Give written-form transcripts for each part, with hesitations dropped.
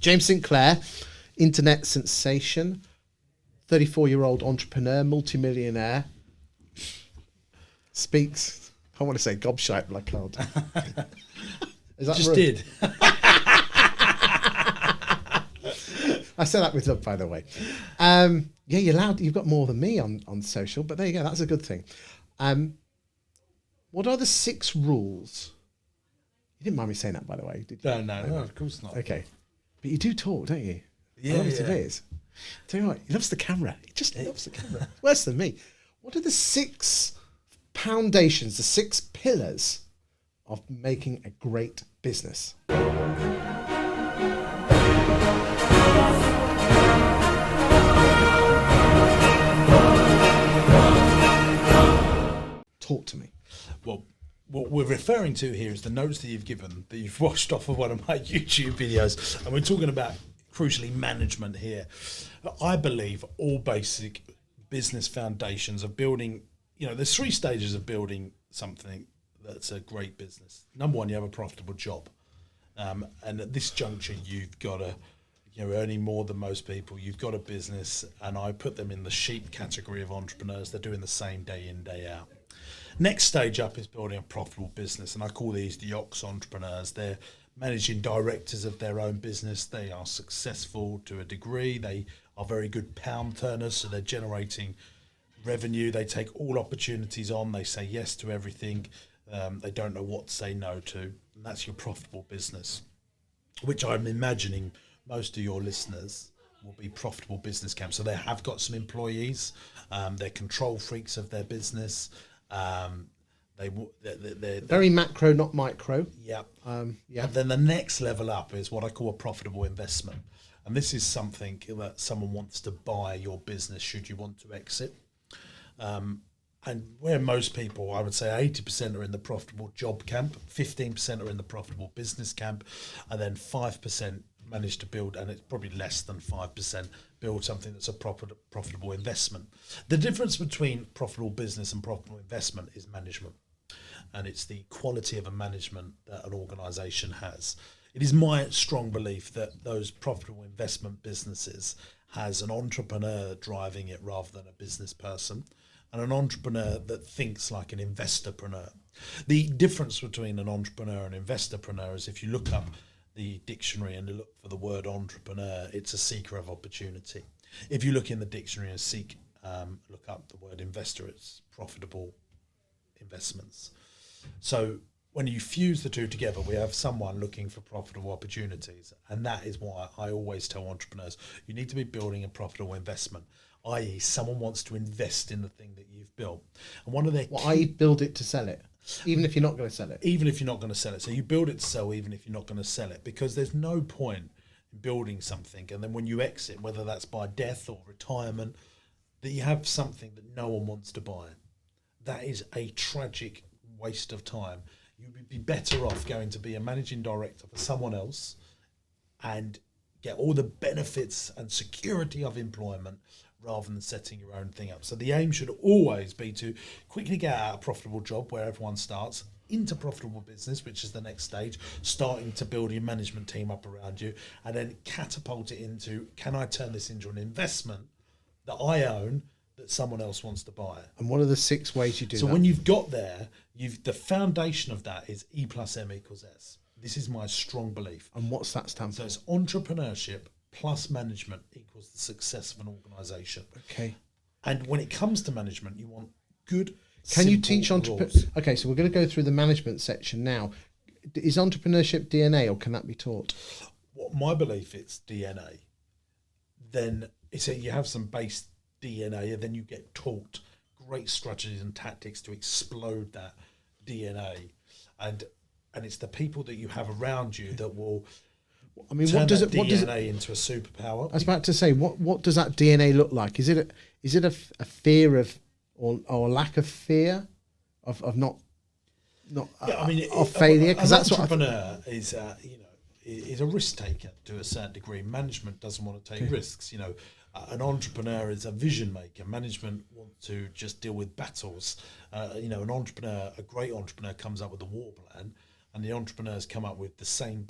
James Sinclair, internet sensation, 34-year-old entrepreneur, multimillionaire, speaks, I want to say gobshite, but I can't. Is that Just rude? did. I said that with love, by the way. Yeah, you're allowed. You've got more than me on social, but there you go. That's a good thing. What are the 6 rules? You didn't mind me saying that, by the way, did you? No, of course not. Okay. But you do talk, don't you? Yeah, I love it yeah. to bits. Tell you what, he loves the camera. He just loves the camera. Worse than me. What are the 6 foundations, the 6 pillars of making a great business? Talk to me. Well, what we're referring to here is the notes that you've given, that you've watched off of one of my YouTube videos, and we're talking about, crucially, management here. I believe all basic business foundations of building, there's 3 stages of building something that's a great business. Number 1, you have a profitable job. And at this juncture, you've got to, you're earning more than most people. You've got a business, and I put them in the sheep category of entrepreneurs. They're doing the same day in, day out. Next stage up is building a profitable business, and I call these the ox entrepreneurs. They're managing directors of their own business. They are successful to a degree. They are very good pound turners, so they're generating revenue. They take all opportunities on. They say yes to everything. They don't know what to say no to, and that's your profitable business, which I'm imagining most of your listeners will be profitable business camps. So they have got some employees. They're control freaks of their business. They're Very macro, not micro. yeah. Yeah. And then the next level up is what I call a profitable investment. And this is something that someone wants to buy your business should you want to exit. And where most people, I would say 80% are in the profitable job camp, 15% are in the profitable business camp, and then 5% manage to build, and it's probably less than 5%, build something that's a profitable investment. The difference between profitable business and profitable investment is management, and it's the quality of a management that an organisation has. It is my strong belief that those profitable investment businesses has an entrepreneur driving it rather than a business person, and an entrepreneur that thinks like an investorpreneur. The difference between an entrepreneur and investorpreneur is if you look up the dictionary and look for the word entrepreneur, it's a seeker of opportunity. If you look in the dictionary and look up the word investor, it's profitable investments. So when you fuse the two together, we have someone looking for profitable opportunities. And that is why I always tell entrepreneurs, you need to be building a profitable investment, i.e. someone wants to invest in the thing that you've built. And one of their I build it to sell it, even if you're not going to sell it. Even if you're not going to sell it. So you build it to sell even if you're not going to sell it, because there's no point in building something and then when you exit, whether that's by death or retirement, that you have something that no one wants to buy. That is a tragic waste of time. You would be better off going to be a managing director for someone else and get all the benefits and security of employment rather than setting your own thing up. So the aim should always be to quickly get out of a profitable job where everyone starts into profitable business, which is the next stage, starting to build your management team up around you, and then catapult it into, can I turn this into an investment that I own that someone else wants to buy? And what are the 6 ways you do that? So when you've got there, the foundation of that is E plus M equals S. This is my strong belief. And what's that stand for? So it's entrepreneurship plus management equals the success of an organisation. Okay. And when it comes to management, you want good. Can you teach rules. entrepreneurs? Okay, so we're going to go through the management section now. Is entrepreneurship DNA, or can that be taught? What my belief, it's DNA. Then it's you have some base DNA, and then you get taught great strategies and tactics to explode that DNA, and it's the people that you have around you that will. I mean, turn what does that it? What does DNA it? into a superpower? I was about to say, what does that DNA look like? Is it a fear of or a lack of fear of not of failure? Because that's what entrepreneur is. Is a risk taker to a certain degree. Management doesn't want to take risks. An entrepreneur is a vision maker. Management want to just deal with battles. An entrepreneur, a great entrepreneur, comes up with a war plan, and the entrepreneurs come up with the same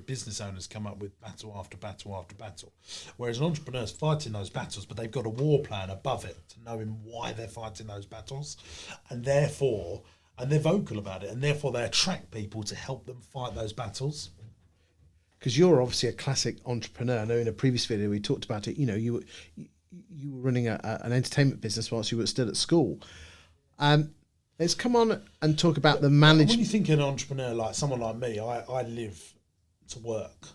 business owners come up with battle after battle after battle. Whereas an entrepreneur's fighting those battles, but they've got a war plan above it to knowing why they're fighting those battles, and they're vocal about it, and therefore they attract people to help them fight those battles. Because you're obviously a classic entrepreneur. I know in a previous video we talked about it. You were running an entertainment business whilst you were still at school. Let's come on and talk about the management. When you think of an entrepreneur like someone like me, I live to work,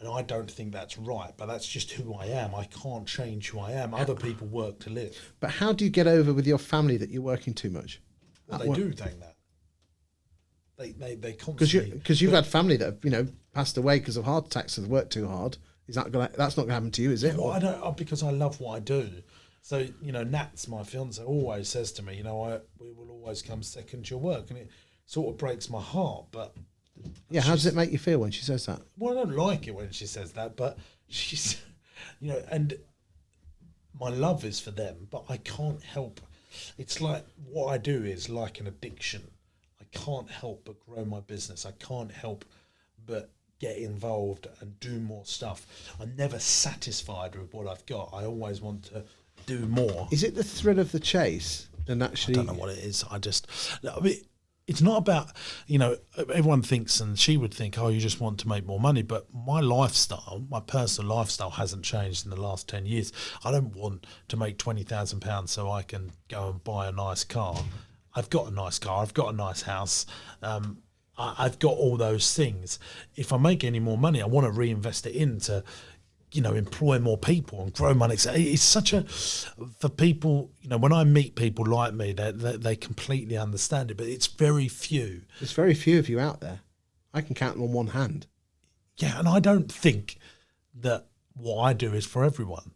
and I don't think that's right, but that's just who I am. I can't change who I am. Other people work to live. But how do you get over with your family that you're working too much? Well, they do think that. They constantly... Because you've had family that have, passed away because of heart attacks and worked too hard. That's not going to happen to you, is it? Well, I don't, because I love what I do. So, Nat's my fiance, always says to me, we will always come second to your work. And it sort of breaks my heart, but... Yeah, how does it make you feel when she says that? Well, I don't like it when she says that, but she's, and my love is for them, but I can't help. It's like what I do is like an addiction. I can't help but grow my business. I can't help but get involved and do more stuff. I'm never satisfied with what I've got. I always want to do more. Is it the thrill of the chase than actually? I don't know what it is. It's not about, everyone thinks, and she would think, oh, you just want to make more money. But my personal lifestyle hasn't changed in the last 10 years. I don't want to make £20,000 so I can go and buy a nice car. I've got a nice car. I've got a nice house. I've got all those things. If I make any more money, I want to reinvest it into, employ more people and grow money. It's for people, when I meet people like me, they completely understand it, but it's very few. There's very few of you out there. I can count them on one hand. Yeah, and I don't think that what I do is for everyone.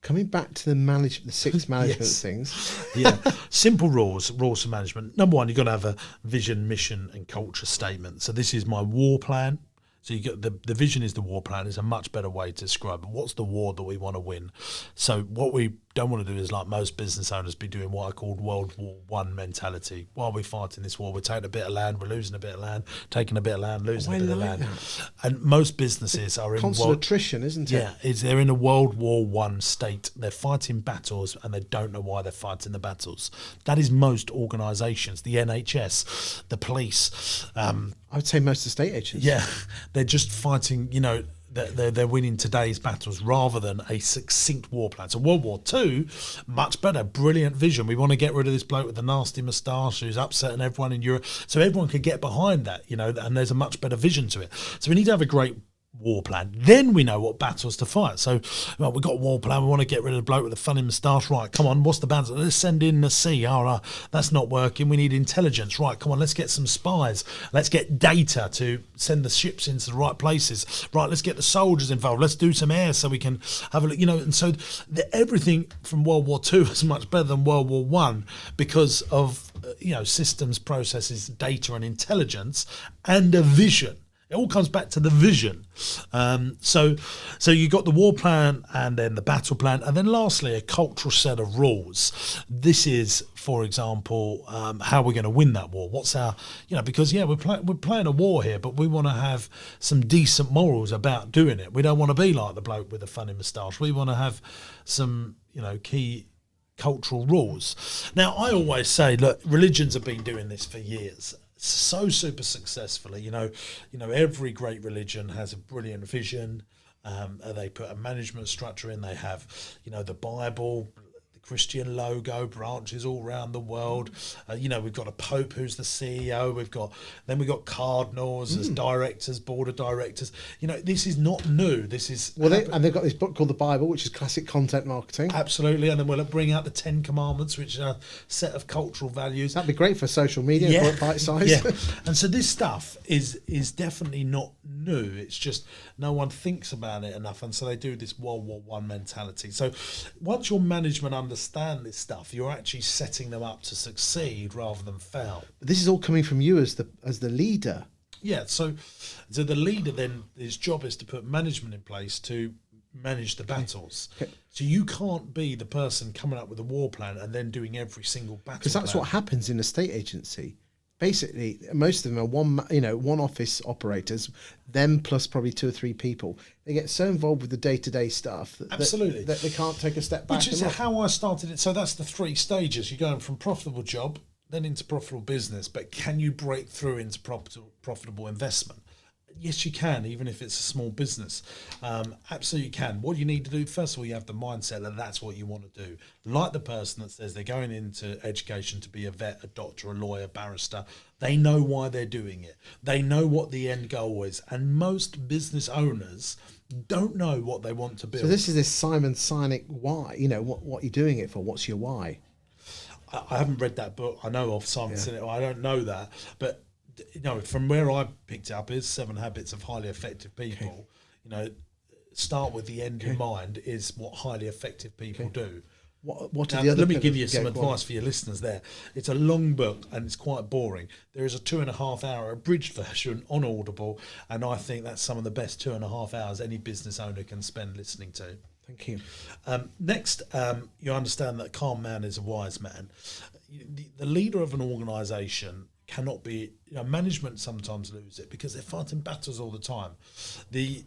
Coming back to the 6 management things. Yeah. Simple rules for management. Number one, you've got to have a vision, mission and culture statement. So this is my war plan. So you get the vision is the war plan is a much better way to describe it. What's the war that we want to win? So what we don't want to do is, like most business owners, be doing what I call World War One mentality. While we're fighting this war, we're taking a bit of land, we're losing a bit of land, taking a bit of land, losing a bit of land. That. And most businesses are in constant attrition, isn't it? Yeah, they're in a World War One state. They're fighting battles and they don't know why they're fighting the battles. That is most organisations, the NHS, the police. I would say most estate agents. Yeah, they're just fighting, they're winning today's battles rather than a succinct war plan. So World War II, much better, brilliant vision. We want to get rid of this bloke with the nasty moustache who's upsetting everyone in Europe. So everyone could get behind that, and there's a much better vision to it. So we need to have a great war plan. Then we know what battles to fight. So we've got a war plan. We want to get rid of the bloke with the funny moustache. Right, come on, what's the battle? Let's send in the sea. That's not working. We need intelligence. Right, come on, let's get some spies. Let's get data to send the ships into the right places. Right, let's get the soldiers involved. Let's do some air so we can have a look, and so everything from World War II is much better than World War One because of systems, processes, data and intelligence and a vision. It all comes back to the vision. So you got the war plan and then the battle plan, and then lastly a cultural set of rules. This is, for example, how we're going to win that war. What's our, because we're playing a war here, but we want to have some decent morals about doing it. We don't want to be like the bloke with the funny moustache. We want to have some, key cultural rules. Now, I always say, look, religions have been doing this for years. So super successfully, every great religion has a brilliant vision. They put a management structure in. They have, the Bible, the Christian logo, branches all around the world. We've got a Pope who's the CEO. We've got cardinals as directors, board of directors. This is not new. This is and they've got this book called the Bible, which is classic content marketing. Absolutely, and then we'll bring out the 10 Commandments, which are a set of cultural values. That'd be great for social media, yeah. bite size. Yeah, and so this stuff is definitely not new. It's just no one thinks about it enough, and so they do this World War One mentality. So once your management understand this stuff, you're actually setting them up to succeed rather than fail. But this is all coming from you as the leader. Yeah, so the leader then, his job is to put management in place to manage the battles. Okay. So you can't be the person coming up with a war plan and then doing every single battle. Because that's what happens in a state agency. basically most of them are one office operators, them plus probably 2 or 3 people. They get so involved with the day-to-day stuff Absolutely. that they can't take a step back. Which is how I started it. So that's the 3 stages. You're going from profitable job, then into profitable business, but can you break through into profitable investment? Yes, you can, even if it's a small business. Absolutely can. What you need to do, first of all, you have the mindset that that's what you want to do. Like the person that says they're going into education to be a vet, a doctor, a lawyer, barrister. They know why they're doing it. They know what the end goal is. And most business owners don't know what they want to build. So this is this Simon Sinek why. What you're doing it for. What's your why? I haven't read that book. I know of Simon Sinek. I don't know that, but from where I picked it up is 7 Habits of Highly Effective People. Okay. Start with the end in mind is what highly effective people do. What now, are the other let me give you pillars? some advice for your listeners there. It's a long book and it's quite boring. There is a 2.5 hour abridged version on Audible, and I think that's some of the best 2.5 hours any business owner can spend listening to. Thank you. Next, you understand that a calm man is a wise man. The leader of an organisation cannot be, management sometimes lose it because they're fighting battles all the time. The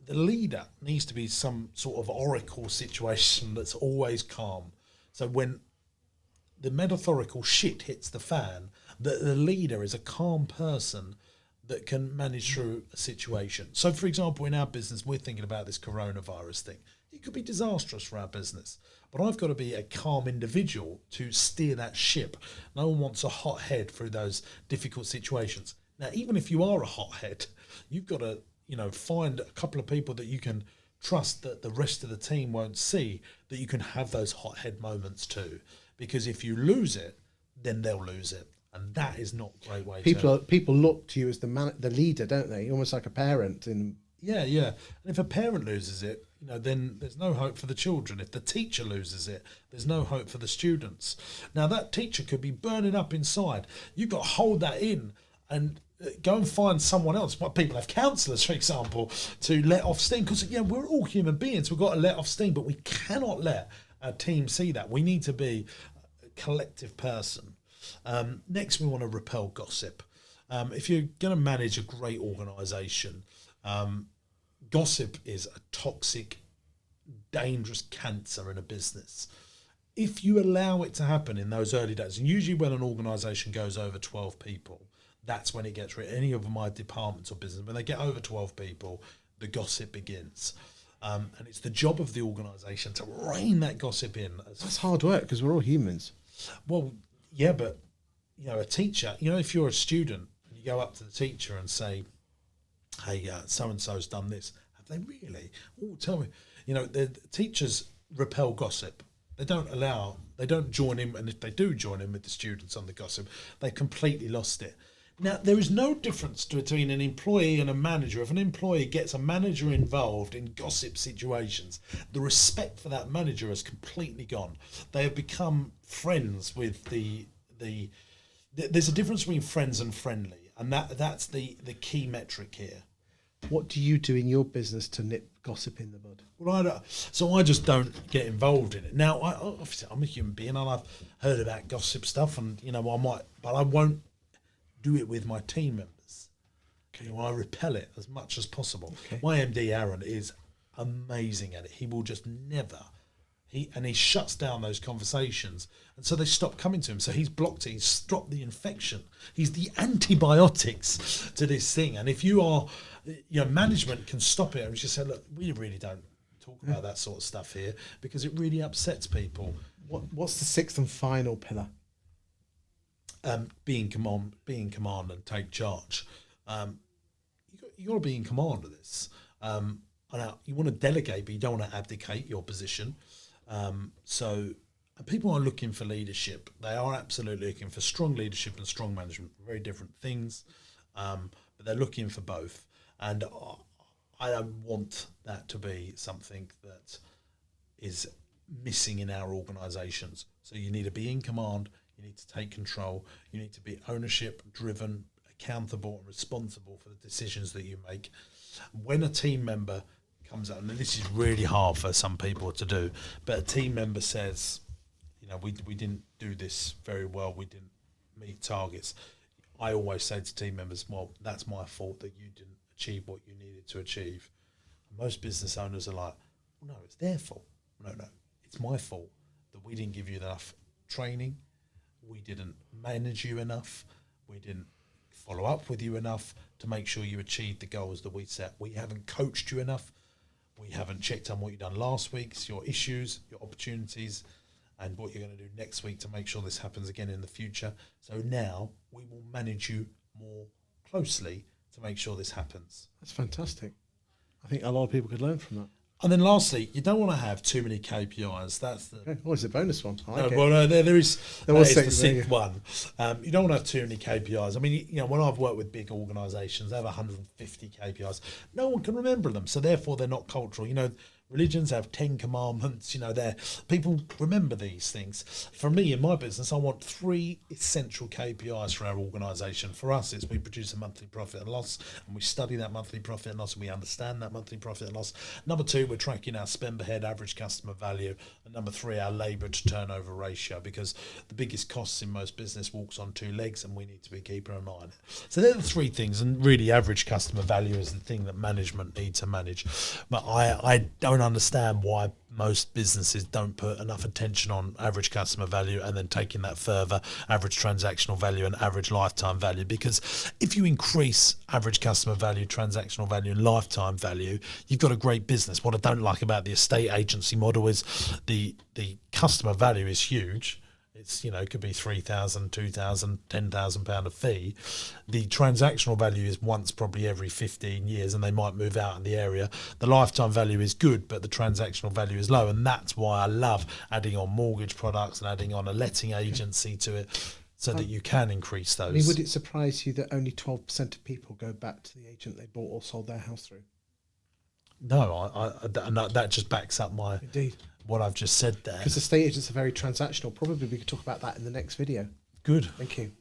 leader needs to be some sort of oracle situation that's always calm. So when the metaphorical shit hits the fan, the leader is a calm person that can manage through a situation. So for example, in our business, we're thinking about this coronavirus thing. It could be disastrous for our business, but I've got to be a calm individual to steer that ship. No one wants a hot head through those difficult situations. Now, even if you are a hot head, you've got to, find a couple of people that you can trust that the rest of the team won't see, that you can have those hot head moments too. Because if you lose it, then they'll lose it. And that is not a great way People look to you as the leader, don't they? Almost like a parent. Yeah. And if a parent loses it, then there's no hope for the children. If the teacher loses it, there's no hope for the students. Now, that teacher could be burning up inside. You've got to hold that in and go and find someone else. Well, people have counsellors, for example, to let off steam. Because, we're all human beings. We've got to let off steam, but we cannot let our team see that. We need to be a collective person. Next, we want to repel gossip. If you're going to manage a great organisation, gossip is a toxic, dangerous cancer in a business. If you allow it to happen in those early days, and usually when an organisation goes over 12 people, that's when it gets rid. Any of my departments or business, when they get over 12 people, the gossip begins. And it's the job of the organisation to rein that gossip in. That's hard work because we're all humans. Well, yeah, but, a teacher, if you're a student, and you go up to the teacher and say, hey, so-and-so's done this. Have they really? Oh, tell me. The teachers repel gossip. They don't join in, and if they do join in with the students on the gossip, they've completely lost it. Now, there is no difference between an employee and a manager. If an employee gets a manager involved in gossip situations, the respect for that manager has completely gone. They have become friends with there's a difference between friends and friendly, and that's the key metric here. What do you do in your business to nip gossip in the bud? Well, I just don't get involved in it. Now, obviously, I'm a human being, and I've heard about gossip stuff, and I might, but I won't do it with my team members. Okay. I repel it as much as possible. Okay. My MD Aaron is amazing at it. He will just never. He shuts down those conversations, and so they stop coming to him. So he's blocked it. He's stopped the infection. He's the antibiotics to this thing. And if you are, management can stop it and just say, look, we really don't talk about that sort of stuff here because it really upsets people. What's the 6th and final pillar? Be in command and take charge. You got to be in command of this. You want to delegate, but you don't want to abdicate your position. So people are looking for leadership. They are absolutely looking for strong leadership and strong management. Very different things, but they're looking for both. And I don't want that to be something that is missing in our organisations. So you need to be in command. You need to take control. You need to be ownership driven, accountable and responsible for the decisions that you make. When a team member comes out, and this is really hard for some people to do, but a team member says, we didn't do this very well, we didn't meet targets. I always say to team members, well, that's my fault that you didn't achieve what you needed to achieve. And most business owners are like, well, no, it's their fault. No, it's my fault that we didn't give you enough training. We didn't manage you enough. We didn't follow up with you enough to make sure you achieved the goals that we set. We haven't coached you enough. We haven't checked on what you've done last week, your issues, your opportunities, and what you're going to do next week to make sure this happens again in the future. So now we will manage you more closely to make sure this happens. That's fantastic. I think a lot of people could learn from that. And then lastly, you don't want to have too many KPIs. That's the Okay. Oh, it's a bonus one. I like it. well, no, there is. There was that is six, the there sixth one. You don't want to have too many KPIs. I mean, when I've worked with big organisations, they have 150 KPIs. No one can remember them, so therefore they're not cultural. Religions have 10 commandments. People remember these things. For me, in my business, I want 3 essential KPIs for our organisation. For us, it's we produce a monthly profit and loss, and we study that monthly profit and loss, and we understand that monthly profit and loss. Number 2, we're tracking our spend per head, average customer value, and number 3, our labour to turnover ratio, because the biggest costs in most business walks on 2 legs, and we need to be keeping an eye on it. So they're the 3 things, and really, average customer value is the thing that management need to manage. But I don't understand why most businesses don't put enough attention on average customer value and then taking that further, average transactional value and average lifetime value. Because if you increase average customer value, transactional value and lifetime value, you've got a great business. What I don't like about the estate agency model is the customer value is huge. It's, it could be 3,000, 2,000, 10,000 pound a fee. The transactional value is once probably every 15 years, and they might move out in the area. The lifetime value is good, but the transactional value is low, and that's why I love adding on mortgage products and adding on a letting agency to it, so that you can increase those. I mean, would it surprise you that only 12% of people go back to the agent they bought or sold their house through? No, that just backs up Indeed. what I've just said there. Because estate agents are very transactional. Probably we could talk about that in the next video. Good. Thank you.